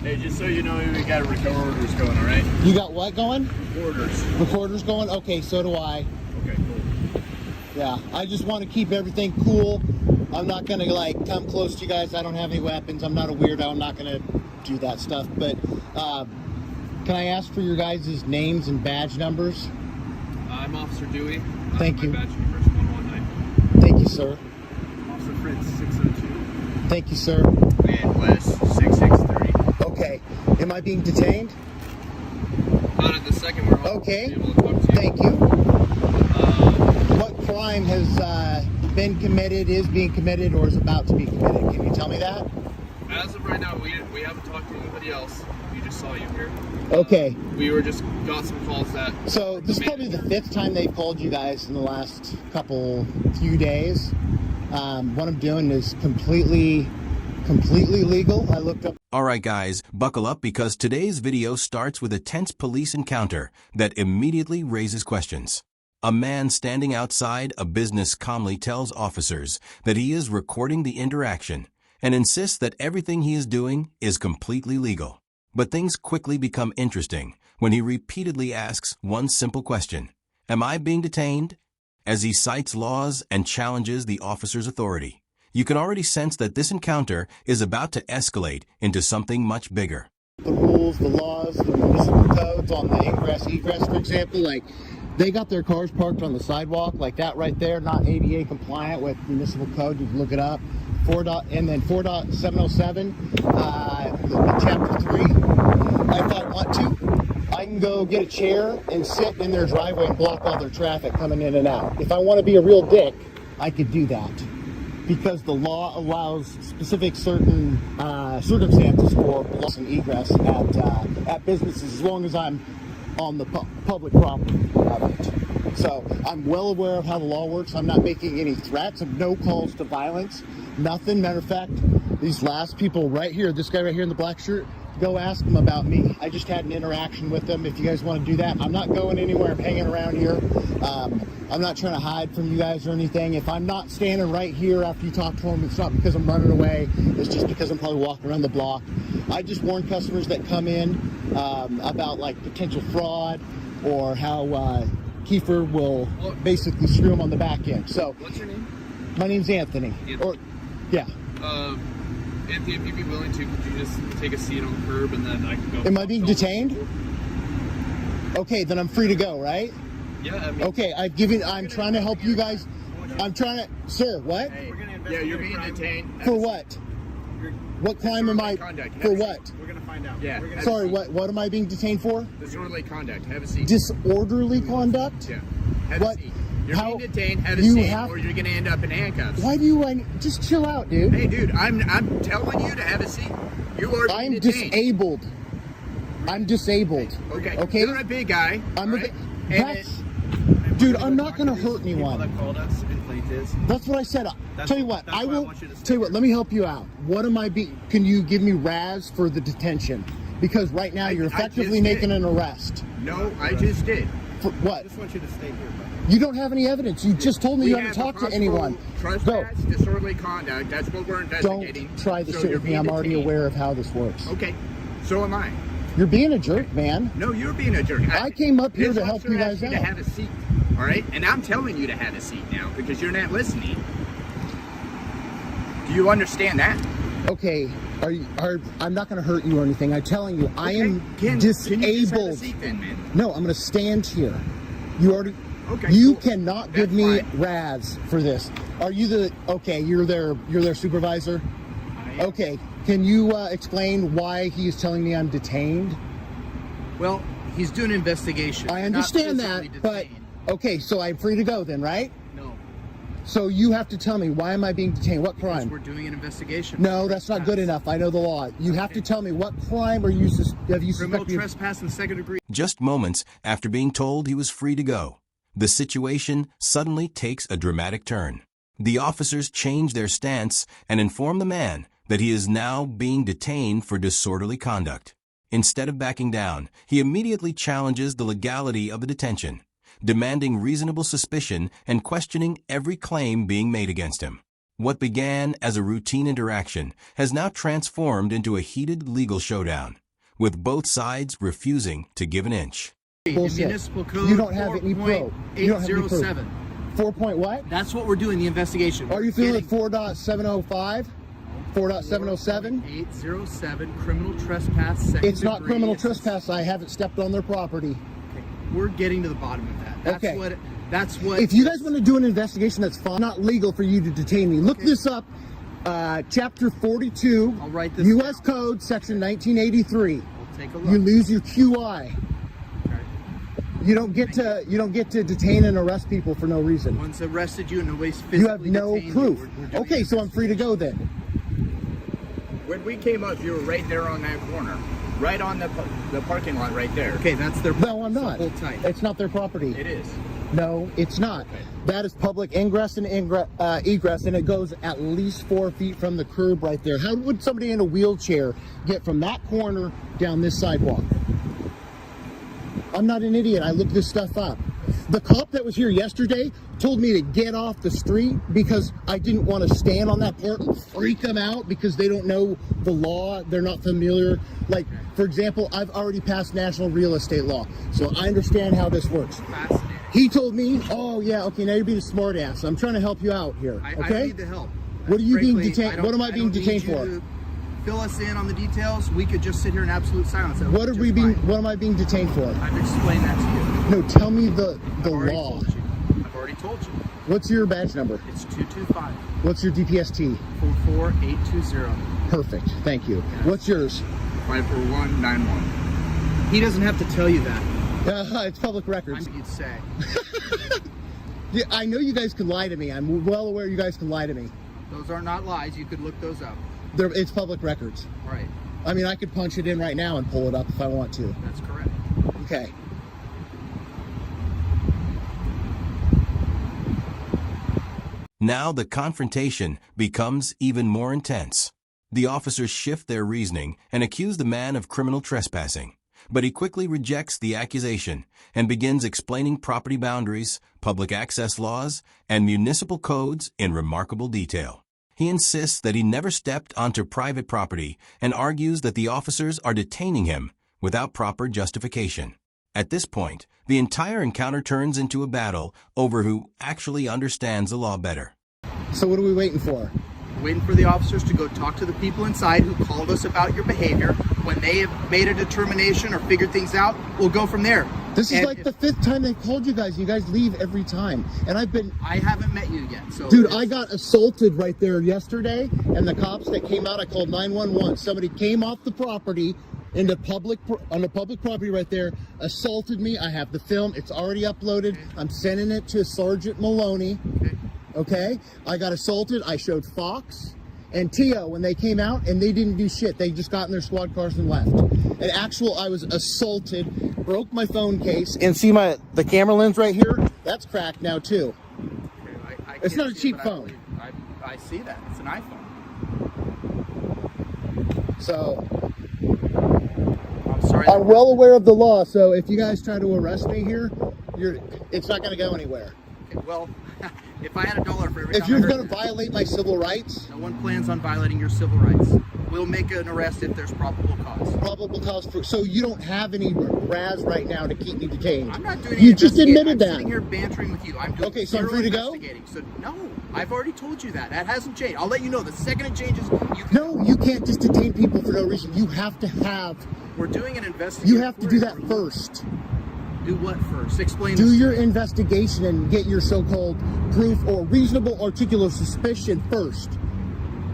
Hey, just so you know, we got recorders going, all right? You got what going? Recorders. Recorders going? Okay, so do I. Okay, cool. Yeah, I just want to keep everything cool. I'm not going to, like, come close to you guys. I don't have any weapons. I'm not a weirdo. I'm not going to do that stuff. But can I ask for your guys' names and badge numbers? I'm Officer Dewey. Thank you. My badge number is 119. Thank you, sir. Officer Fritz, 602. Thank you, sir. And Wes, 663. Okay. Am I being detained? Not at the second. We're hoping Okay. to be able to talk to you. Thank you. What crime has been committed, is being committed, or is about to be committed? Can you tell me that? As of right now, we haven't talked to anybody else. We just saw you here. Okay. We were just got some calls that. So this is probably the 5th time they've called you guys in the last few days. What I'm doing is completely legal. I looked up. Alright guys, buckle up because today's video starts with a tense police encounter that immediately raises questions. A man standing outside a business calmly tells officers that he is recording the interaction and insists that everything he is doing is completely legal. But things quickly become interesting when he repeatedly asks one simple question: "Am I being detained?" As he cites laws and challenges the officer's authority, you can already sense that this encounter is about to escalate into something much bigger. The rules, the laws, the municipal codes on the ingress, egress, for example, like they got their cars parked on the sidewalk like that right there, not ADA compliant with municipal code. You can look it up. And then 4.707, chapter 3. If I want to, I can go get a chair and sit in their driveway and block all their traffic coming in and out. If I want to be a real dick, I could do that, because the law allows specific certain circumstances for loss and egress at businesses, as long as I'm on the public property of it. So I'm well aware of how the law works. I'm not making any threats of no calls to violence, nothing. Matter of fact, these last people right here, this guy right here in the black shirt, go ask them about me. I just had an interaction with them. If you guys want to do that, I'm not going anywhere. I'm hanging around here. I'm not trying to hide from you guys or anything. If I'm not standing right here after you talk to them, it's not because I'm running away. It's just because I'm probably walking around the block. I just warn customers that come in about like potential fraud, or how Kiefer will basically screw them on the back end. So, What's your name? my name's Anthony. Or, yeah. Anthony, if you'd be willing to, could you just take a seat on the curb and then I can go? Am I being detained? Okay, then I'm free to go, right? Yeah. I mean, Okay, I'm trying to help you guys. I'm trying to, sir, what? Hey, yeah, you're being detained. For what? What crime am I, Conduct. for what? We're going to find out. Yeah. Sorry, what am I being detained for? Disorderly conduct. Have a seat. Disorderly conduct? Yeah. Have What? a seat. You're How- being detained. Have a you seat, have- or you're going to end up in handcuffs. Why do you, just chill out, dude. Hey, dude, I'm telling you to have a seat. You are being I'm detained. disabled. I'm disabled. Okay. Okay? You're a big guy. I'm right? dude, I'm not gonna hurt anyone. that called us and claimed this. That's what I said. Tell you what, that's I why I will. want you to stay Tell you what, let me help you out. What am I being? Can you give me RAS for the detention? Because right now you're I just effectively did. making an arrest. No, I just did. For what? I just want you to stay here, bro. You don't have any evidence. You just told me We you haven't have talked to possible anyone. Trespass, disorderly conduct. That's what we're investigating. Don't try this So shit you're with me. being I'm already detained. aware of how this works. Okay. So am I. You're being a jerk, man. No, you're being a jerk. I came up here This to help officer you guys asked you out. to have a seat. All right, and I'm telling you to have a seat now because you're not listening. Do you understand that? Okay, I'm not going to hurt you or anything. I'm telling you, I am Can you just have a disabled. seat then, man? No, I'm going to stand here. You already. Okay. You cool. cannot give That's me fine. RAS for this. Are you the? Okay, you're their supervisor. I am. Okay, can you explain why he is telling me I'm detained? Well, he's doing an investigation. I Not understand physically that, but detained. okay, so I'm free to go then, right? No, So you have to tell me, why am I being detained? What because crime? we're doing an investigation. No, that's not good enough. I know the law. You have to tell me, what crime have you Criminal suspected? trespass in second degree. Just moments after being told he was free to go, the situation suddenly takes a dramatic turn. The officers change their stance and inform the man that he is now being detained for disorderly conduct. Instead of backing down, he immediately challenges the legality of the detention, demanding reasonable suspicion and questioning every claim being made against him. What began as a routine interaction has now transformed into a heated legal showdown, with both sides refusing to give an inch. Bullshit. Municipal code You don't have any proof. You don't have any proof. 4.807. 4 point what? That's what we're doing, the investigation. Are you feeling 4.705? 4.707? 807 criminal trespass. Second It's not degree. criminal trespass. I haven't stepped on their property. Okay. We're getting to the bottom of that. That's Okay. That's what. If you guys want to do an investigation, that's fine. Not legal for you to detain me. Look this up. Chapter 42, I'll write this U.S. down. Code, Section 1983. We'll take a look. You lose your QI. Okay. You don't get to detain and arrest people for no reason. Once arrested you and nobody's physically You have no detained proof. you, we're doing Okay, so I'm free to go then. When we came up, you were right there on that corner. Right on the parking lot right there. Okay, that's their. No, I'm not. Hold tight. It's not their property. It is. No, it's not. Okay. That is public ingress and egress, and it goes at least 4 feet from the curb right there. How would somebody in a wheelchair get from that corner down this sidewalk? I'm not an idiot. I looked this stuff up. The cop that was here yesterday told me to get off the street because I didn't want to stand on that part and freak them out because they don't know the law. They're not familiar. Like, for example, I've already passed national real estate law, so I understand how this works. Fascinating. He told me, oh yeah, okay, now you're being a smart ass. I'm trying to help you out here, I okay? need the help. What are you being Frankly, detained? What am I being don't detained need you for? to fill us in on the details. We could just sit here in absolute silence. That What would are be we just being? fine. What am I being detained for? I've explained that to you. No, tell me the I've already law. told you. I've already told you. What's your badge number? It's 225 What's your DPST? 44820. Perfect, thank you. What's yours? 54191. He doesn't have to tell you that. It's public records. You'd say. Yeah, I know you guys can lie to me. I'm well aware you guys can lie to me. Those are not lies. You could look those up. It's public records. Right. I mean, I could punch it in right now and pull it up if I want to. That's correct. Okay. Now the confrontation becomes even more intense. The officers shift their reasoning and accuse the man of criminal trespassing, but he quickly rejects the accusation and begins explaining property boundaries, public access laws, and municipal codes in remarkable detail. He insists that he never stepped onto private property and argues that the officers are detaining him without proper justification. At this point, the entire encounter turns into a battle over who actually understands the law better. So what are we waiting for? Waiting for the officers to go talk to the people inside who called us about your behavior. When they have made a determination or figured things out, we'll go from there. This is And like the 5th time they called you guys. You guys leave every time. And I've been... I haven't met you yet, so... Dude, I got assaulted right there yesterday, and the cops that came out, I called 911. Somebody came off the property on the public property right there, assaulted me. I have the film. It's already uploaded. I'm sending it to Sergeant Maloney. Okay? I got assaulted. I showed Fox and Tio when they came out, and they didn't do shit. They just got in their squad cars and left. And I was assaulted, broke my phone case, and see the camera lens right here? That's cracked now too. I It's can't not a see, cheap but phone. I see that. It's an iPhone. So I'm sorry. I'm well aware of the law, so if you guys try to arrest me here, it's not going to go anywhere. Okay, well, if I had $1 for every If time you're I heard going to this, violate my civil rights, no one plans on violating your civil rights. We'll make an arrest if there's probable cause. probable cause for, so you don't have any RAS right now to keep me detained. I'm not doing any You just investigating. admitted I'm sitting that. here bantering with you. I'm doing Okay, so I'm zero free to go? investigating. So no, I've already told you that. That hasn't changed. I'll let you know the second it changes. You can, No, you can't just detain people for no reason. You have to have, we're doing an investigation. you have to do that first. Do what first? Explain. Do this. your investigation and get your so-called proof or reasonable articulable suspicion first.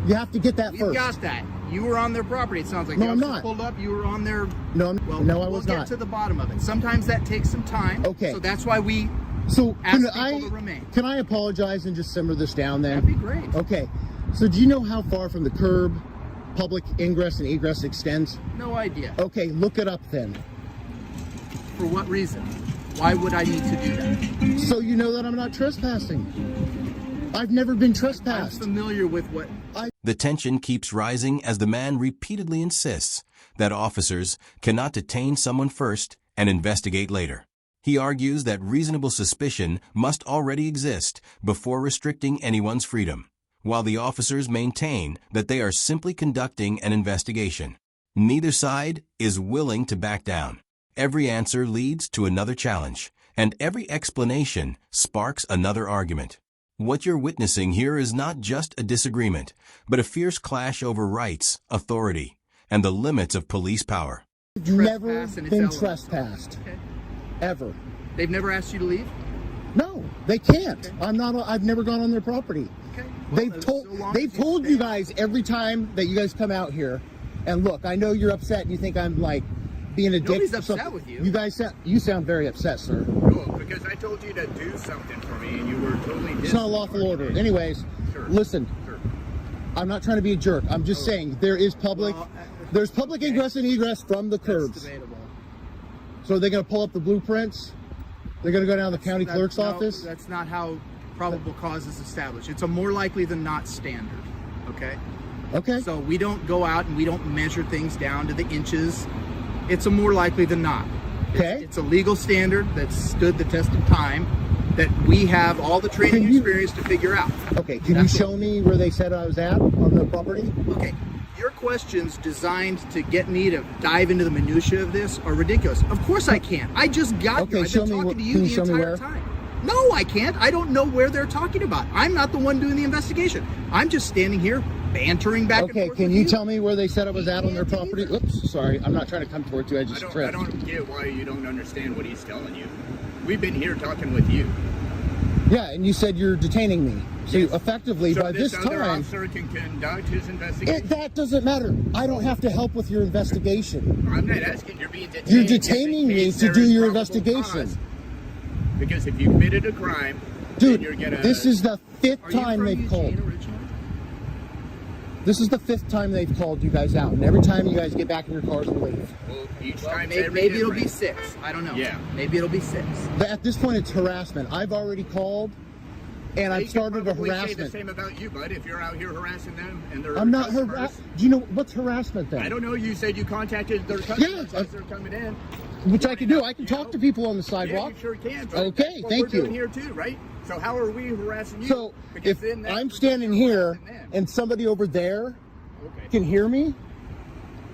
You have to get that We've first. got that. You were on their property. It sounds like No, the I'm officers not. pulled up. You were on their. No, Well, no, I we'll was get not. to the bottom of it. Sometimes that takes some time. Okay. So that's why we So ask can people to remain. can I apologize and just simmer this down then? That'd be great. Okay. So do you know how far from the curb public ingress and egress extends? No idea. Okay, look it up then. For what reason? Why would I need to do that? So you know that I'm not trespassing. I've never been I'm trespassed. familiar with what. The tension keeps rising as the man repeatedly insists that officers cannot detain someone first and investigate later. He argues that reasonable suspicion must already exist before restricting anyone's freedom, while the officers maintain that they are simply conducting an investigation. Neither side is willing to back down. Every answer leads to another challenge, and every explanation sparks another argument. What you're witnessing here is not just a disagreement, but a fierce clash over rights, authority, and the limits of police power. Never Trespass and it's been elements. trespassed. Okay. Ever. They've never asked you to leave? No, they can't. Okay. I've never gone on their property. Okay. Well, They've told you guys every time that you guys come out here. And look, I know you're upset and you think I'm like being a dick. Nobody's or upset something. with you. You sound very upset, sir. Cool, because I told you to do something for me and you were totally It's not a lawful order. Anyways, Sure. listen, Sure. I'm not trying to be a jerk. I'm just saying there's public okay. ingress and egress from the That's curbs. debatable. So they're going to pull up the blueprints. They're going to go down to the county clerk's office. That's not how probable cause is established. It's a more likely than not standard. Okay? Okay. So we don't go out and we don't measure things down to the inches. It's a more likely than not. Okay. It's a legal standard that's stood the test of time that we have all the training Can you- experience to figure out. Okay. Can you That's show me where they said I was at on the property? Okay, your questions designed to get me to dive into the minutia of this are ridiculous. Of course I can't. I just got Okay, you. I've show been me talking wh- to you can you the show me entire where? time. No, I can't. I don't know where they're talking about. I'm not the one doing the investigation. I'm just standing here bantering back and Okay. forth Can with you tell me where they said I was at on their can't property? either. Oops. Sorry. I'm not trying to come towards you. I I just don't, I tripped. don't get why you don't understand what he's telling you. We've been here talking with you. Yeah. And you said you're detaining me. So Yes. effectively, So by this this other time, officer can conduct his investigation. that doesn't matter. I don't have to help with your investigation. I'm not asking. You're being detained. You're just in detaining me case to there do is your probable investigation. cause. Because if you committed a crime, Dude, then you're gonna. this is the fifth Are you time from they've Eugene called. originally? This is the fifth time they've called you guys out. And every time you guys get back in your cars and leave. Well, each Well, time maybe it'll be 6. I don't know. Yeah. Maybe it'll be 6. But at this point, it's harassment. I've already called, and I've started a Say the harassment. same about you, bud. If you're out here harassing them and they're I'm not customers. harassing. Do you know what's harassment then? I don't know. You said you contacted their customers Yeah, as they're coming in. Which I can do. I can talk to people on the Yeah, sidewalk. you sure can. But Okay, that's what thank we're doing you. here too, right? So how are we harassing you? So Because if then that's I'm what standing you're here harassing them. and somebody over there Okay. can hear me,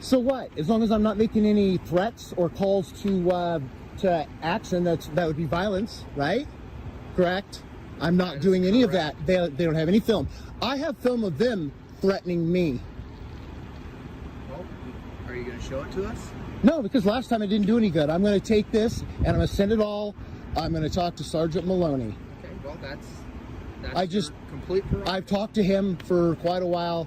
so what? As long as I'm not making any threats or calls to action, that would be violence, right? Correct? I'm not That doing is any of correct. that. They don't have any film. I have film of them threatening me. Well, are you going to show it to us? No, because last time it didn't do any good. I'm going to take this and I'm going to send it all. I'm going to talk to Sergeant Maloney. Okay, well, that's I just- your complete prerogative. I've talked to him for quite a while.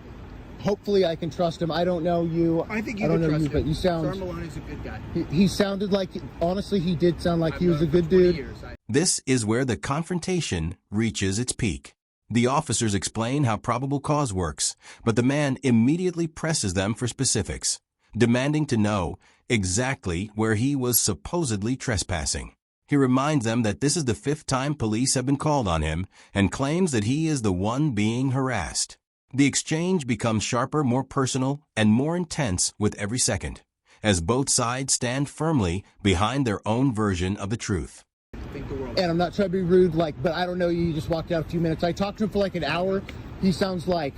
Hopefully I can trust him. I don't know you. I think you I don't can know trust you, him. but you sound. Sergeant Maloney's a good guy. He sounded like, honestly, he did sound like I've he was a known him good for 20 dude. years. This is where the confrontation reaches its peak. The officers explain how probable cause works, but the man immediately presses them for specifics, demanding to know exactly where he was supposedly trespassing. He reminds them that this is the 5th time police have been called on him and claims that he is the one being harassed. The exchange becomes sharper, more personal, and more intense with every second, as both sides stand firmly behind their own version of the truth. I think the world. And I'm not trying to be rude, but I don't know you. You just walked out a few minutes. I talked to him for like an hour. He sounds like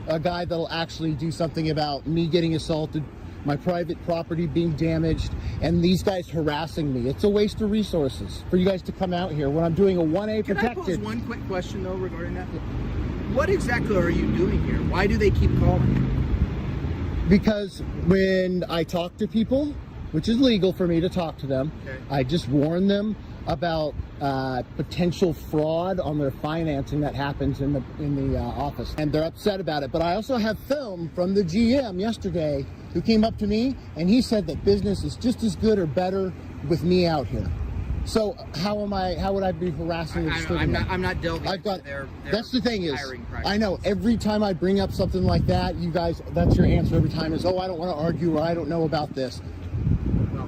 a guy that'll actually do something about me getting assaulted, my private property being damaged, and these guys harassing me. It's a waste of resources for you guys to come out here when I'm doing a 1A Can I pose protected. one quick question, though, regarding that? What exactly are you doing here? Why do they keep calling? Because when I talk to people, which is legal for me to talk to them, Okay. I just warn them about potential fraud on their financing that happens in the office, and they're upset about it. But I also have film from the GM yesterday who came up to me and he said that business is just as good or better with me out here. So how would I be harassing or disturbing them? I'm not delving I've got. into their That's the thing is, hiring practices. I know every time I bring up something like that, you guys, that's your answer every time is, oh, I don't want to argue or I don't know about this. Well,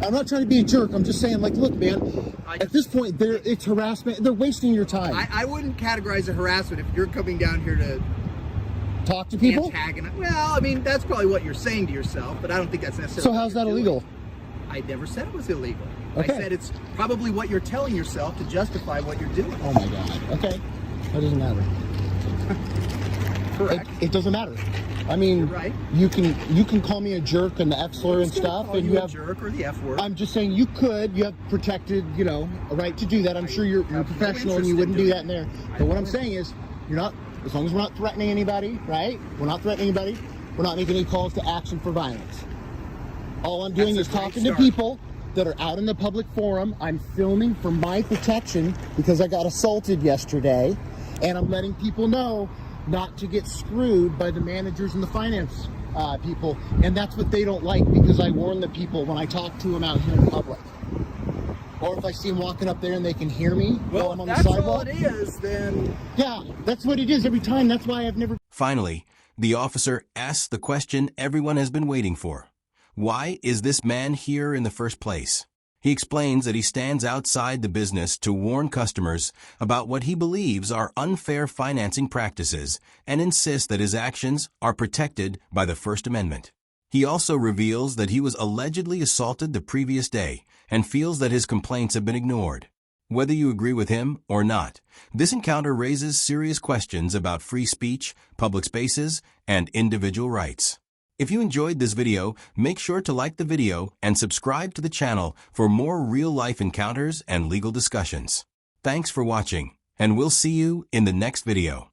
I'm not trying to be a jerk. I'm just saying, like, look, man, I at this point, it's harassment. They're wasting your time. I wouldn't categorize it harassment if you're coming down here to Talk to people. antagonize. Well, I mean, that's probably what you're saying to yourself, but I don't think that's necessarily. So what how's you're that doing. illegal? I never said it was illegal. Okay. I said it's probably what you're telling yourself to justify what you're doing. Oh my God. Okay. That doesn't matter. Correct. It doesn't matter. I mean, You're right. you can call me a jerk and the F slur and stuff, and you a have. jerk or the F word. I'm just saying you have protected, a right to do that. I'm sure you're professional and you wouldn't do that in there. But what I'm saying is, you're not, as long as we're not threatening anybody, right? We're not threatening anybody. We're not making any calls to action for violence. All I'm doing is talking to people that are out in the public forum. I'm filming for my protection because I got assaulted yesterday, and I'm letting people know not to get screwed by the managers and the finance people, and that's what they don't like, because I warn the people when I talk to them out here in public. Or if I see them walking up there and they can hear me while I'm on the sidewalk. Well, if that's all it is, then... Yeah, that's what it is every time. That's why I've never... Finally, the officer asks the question everyone has been waiting for. Why is this man here in the first place? He explains that he stands outside the business to warn customers about what he believes are unfair financing practices and insists that his actions are protected by the First Amendment. He also reveals that he was allegedly assaulted the previous day and feels that his complaints have been ignored. Whether you agree with him or not, this encounter raises serious questions about free speech, public spaces, and individual rights. If you enjoyed this video, make sure to like the video and subscribe to the channel for more real-life encounters and legal discussions. Thanks for watching, and we'll see you in the next video.